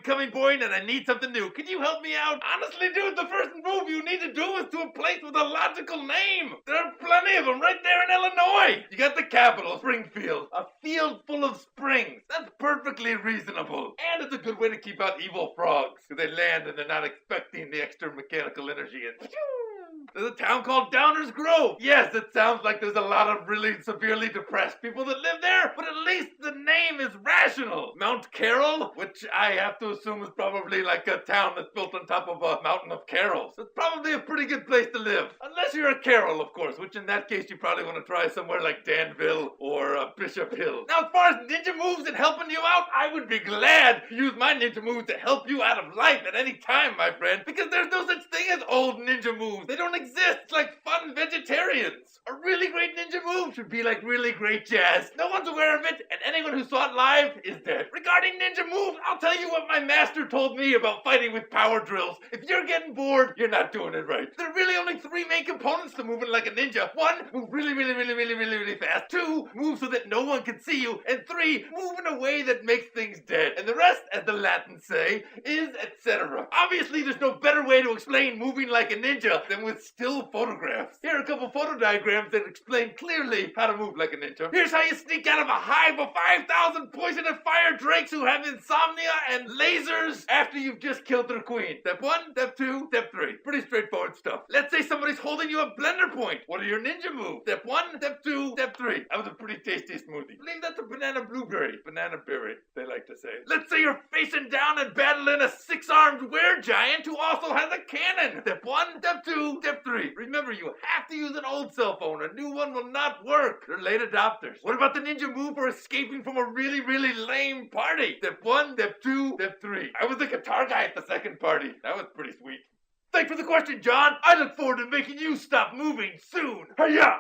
incoming point and I need something new. Can you help me out? Honestly, dude, the first move you need to do is to a place with a logical name. There are plenty of them right there in Illinois. You got the capital, Springfield. A field full of springs. That's perfectly reasonable. And it's a good way to keep out evil frogs. Because they land and they're not expecting the extra mechanical energy and there's a town called Downers Grove. Yes, it sounds like there's a lot of really severely depressed people that live there, but at least the name is rational. Mount Carroll, which I have to assume is probably like a town that's built on top of a mountain of carols. It's probably a pretty good place to live. Unless you're a Carroll, of course, which in that case you probably want to try somewhere like Danville or Bishop Hill. Now, as far as ninja moves and helping you out, I would be glad to use my ninja moves to help you out of life at any time, my friend, because there's no such thing as old ninja moves. They don't exist. It's like fun vegetarians. A really great ninja move should be like really great jazz. No one's aware of it, and anyone who saw it live is dead. Regarding ninja moves, I'll tell you what my master told me about fighting with power drills. If you're getting bored, you're not doing it right. There are really only three main components to moving like a ninja. One, move really fast. Two, move so that no one can see you. And three, move in a way that makes things dead. And the rest, as the Latins say, is etc. Obviously, there's no better way to explain moving like a ninja than with still photographs. Here are a couple photo diagrams that explain clearly how to move like a ninja. Here's how you sneak out of a hive of 5,000 poisonous fire drakes who have insomnia and lasers after you've just killed their queen. Step 1, step 2, step 3. Pretty straightforward stuff. Let's say somebody's holding you a blender point. What are your ninja moves? Step 1, step 2, step 3. That was a pretty tasty smoothie. I believe that's a banana blueberry. Banana berry, they like to say. Let's say you're facing down and battling a 6-armed were-giant who also has a cannon. Step 1, step 2, step 3. Remember, you have to use an old cell phone. A new one will not work. They're late adopters. What about the ninja move for escaping from a really lame party? Step 1, step 2, step 3. I was the guitar guy at the second party. That was pretty sweet. Thanks for the question, John. I look forward to making you stop moving soon. Hiya!